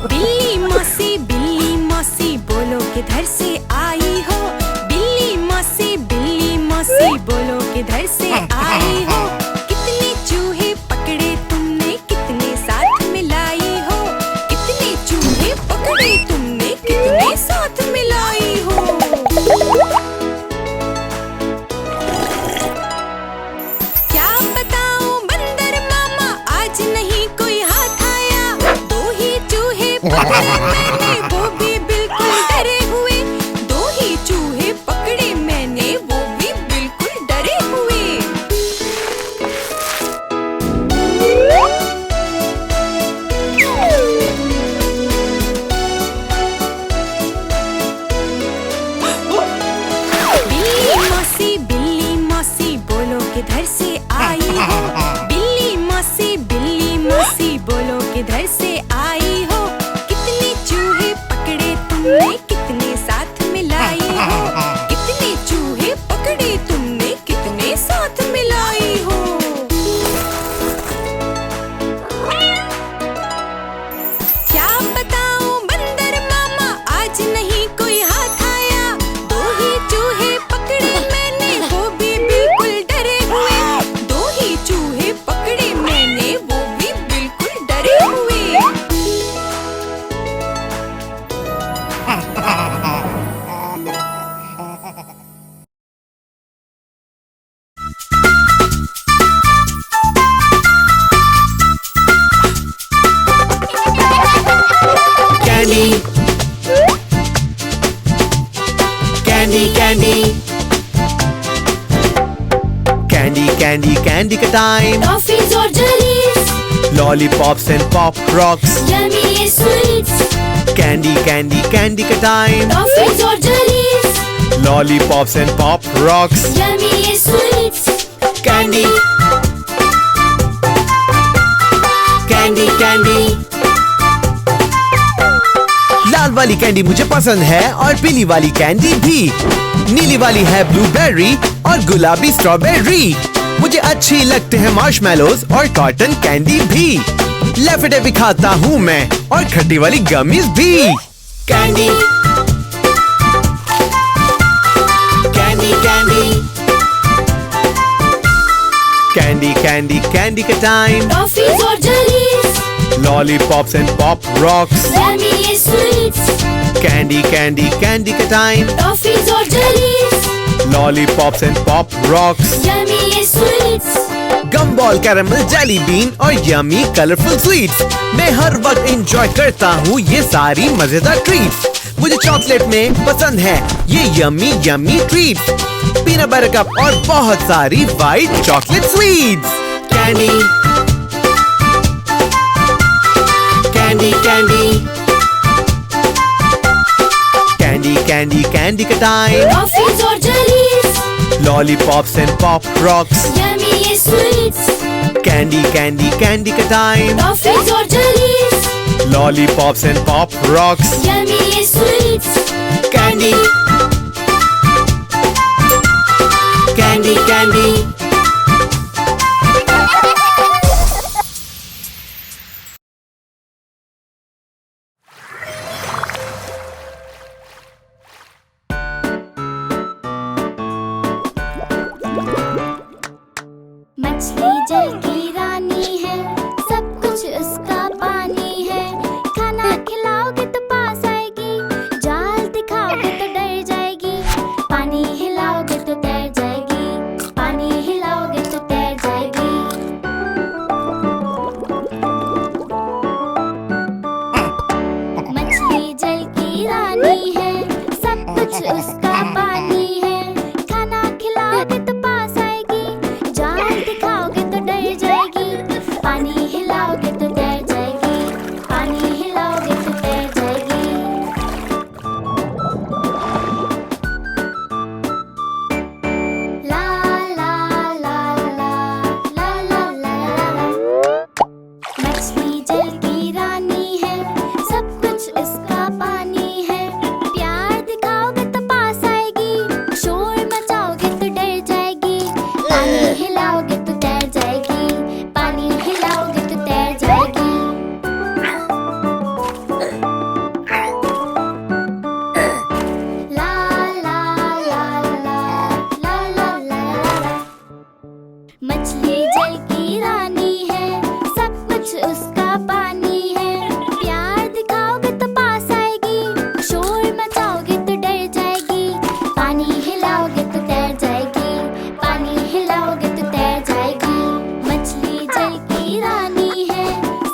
बिल्ली मौसी बोलो किधर से आई हो। बिल्ली मौसी बोलो किधर से आई हो। कितने चूहे पकड़े तुमने कितने साथ मिलाई हो। कितने चूहे पकड़े तुमने कितने साथ मिलाई हो। क्या बताऊं बंदर मामा आज नहीं कोई हाथ आया। दो ही चूहे पकड़े मैंने वो भी बिल्कुल डरे हुए। दो ही चूहे पकड़े मैंने वो भी बिल्कुल डरे हुए। बिल्ली मौसी बोलो किधर से आई हो। बिल्ली मौसी बोलो किधर से आई हो। कितने चूहे पकड़े तुमने कितने साथ मिलाई हो। कितने चूहे पकड़े तुमने कितने साथ मिलाई हो। क्या बताऊं बंदर मामा आज नहीं कोई हाथ आया। दो ही चूहे पकड़े मैंने वो भी बिल्कुल डरे हुए। दो ही चूहे पकड़े मैंने वो भी बिल्कुल डरे हुए। Candy, candy, candy, candy, candy, candy का time. टॉफीज और Jalees, Lollipops and pop rocks. Yummy ये स्वीट्स। Candy, candy, candy का time. टॉफीज और Jalees, Lollipops and pop rocks. Yummy ये स्वीट्स। Candy, candy, candy. लाल वाली कैंडी मुझे पसंद है और पीली वाली कैंडी भी। नीली वाली है ब्लूबेरी और गुलाबी स्ट्रॉबेरी। मुझे अच्छी लगते हैं मार्शमेलोज और कॉटन कैंडी भी। लेफेटे भी खाता हूँ मैं और खट्टी वाली गमीज भी। Candy, candy, candy, candy, candy, candy का टाइम। टॉफीज और Jalees, Lollipops and pop rocks. Yummy ये स्वीट्स। Candy, candy, candy का time. टॉफीज और Jalees, Lollipops and pop rocks. Yummy ये sweets. Gumball, caramel, jelly been और यमी कलरफुल स्वीट्स। मैं हर वक्त enjoy करता हूँ ये सारी मजेदार ट्रीट्स। मुझे चॉकलेट में पसंद है ये yummy yummy treats. Peanut butter cup और बहुत सारी white chocolate sweets. Candy, candy, candy, candy, candy, candy का टाइम। टॉफीज और Jalees, Lollipops and pop rocks. Yummy ये स्वीट्स। Candy, candy, candy का time. टॉफीज और Jalees, Lollipops and pop rocks. Yummy ये sweets. Candy, candy, candy. मछली जल की रानी है, सब कुछ उसका पानी है। खाना खिलाओगे तो पास आएगी, जाल दिखाओगे तो डर जाएगी। पानी हिलाओगे तो तैर जाएगी, पानी हिलाओगे तो तैर जाएगी। मछली जल की रानी है, सब कुछ उसका पानी है। खाना खिलाओगे तो पास आएगी, जाल दिखाओगे तो डर जाएगी। पानी हिलाओगे तो तैर जाएगी, पानी हिलाओगे तो तैर जाएगी। ला ला ला ला ला ला ला ला। मछली जल की रानी है, सब कुछ उसका पानी है। प्यार दिखाओगे तो पास आएगी, शोर मचाओगे तो डर जाएगी। पानी हिलाओगे तो तैर जाएगी, पानी हिलाओगे तो तैर जाएगी। मछली जल की रानी है, सब कुछ उसका पानी है। प्यार दिखाओगे तो पास आएगी, शोर मचाओगे तो डर जाएगी। पानी हिलाओगे तो तैर जाएगी, पानी हिलाओगे तो तैर जाएगी। मछली जल की रानी है,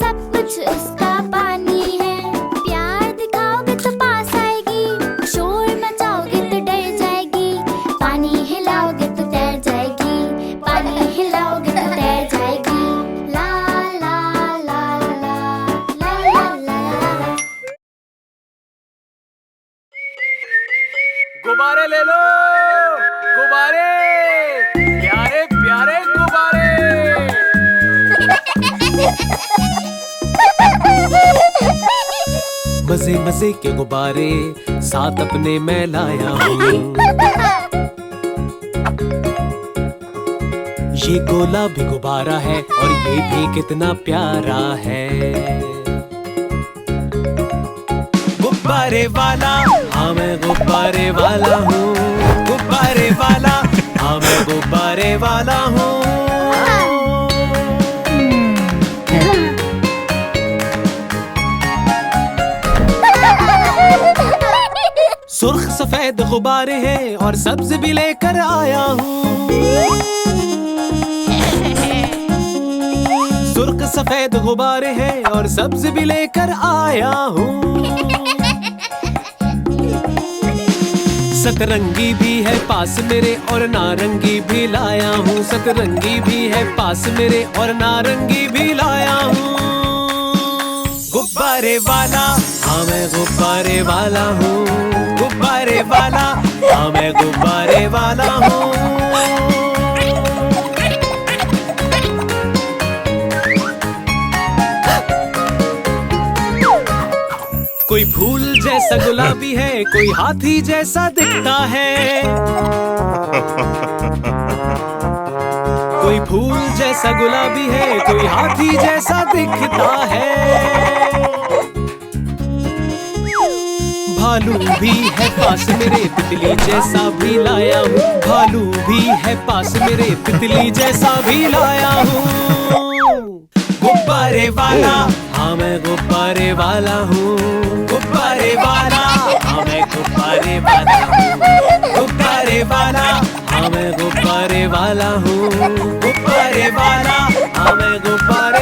सब कुछ उसका पानी है। प्यार दिखाओगे तो पास आएगी, शोर मचाओगे तो डर जाएगी। पानी हिलाओगे तो तैर जाएगी, पानी हिलाओगे तो तैर जाएगी। ला ला ला ला ला ला ला ला। गुब्बारे ले लो, गुब्बारे, प्यारे प्यारे गुब्बारे। मजे मजे के गुब्बारे साथ अपने मैं लाया हूँ। ये गोला भी गुब्बारा है और ये भी कितना प्यारा है। गुब्बारे वाला, हाँ मैं गुब्बारे वाला हूँ। गुब्बारे वाला, हाँ मैं गुब्बारे वाला हूँ। सुर्ख सफेद गुब्बारे हैं और सब्ज भी लेकर आया हूँ। सुर्ख सफेद गुब्बारे हैं और सब्ज भी लेकर आया हूँ। सतरंगी भी है पास मेरे और नारंगी भी लाया हूँ। सतरंगी भी है पास मेरे और नारंगी भी लाया हूँ। गुब्बारे वाला, हाँ मैं गुब्बारे वाला हूँ। गुब्बारे वाला, हाँ मैं गुब्बारे वाला हूँ। कोई फूल जैसा गुलाबी है, कोई हाथी जैसा दिखता है। कोई फूल जैसा गुलाबी है, कोई हाथी जैसा दिखता है। भालू भी है पास मेरे, तितली जैसा भी लाया हूँ। भालू भी है पास मेरे, तितली जैसा भी लाया हूँ। गुब्बारे वाला, हाँ मैं गुब्बारे वाला हूँ। गुब्बारे वाला, हाँ मैं गुब्बारे वाला हूँ। गुब्बारे वाला, हाँ मैं गुब्बारे वाला हूँ। गुब्बारे वाला, हाँ मैं गुब्बारे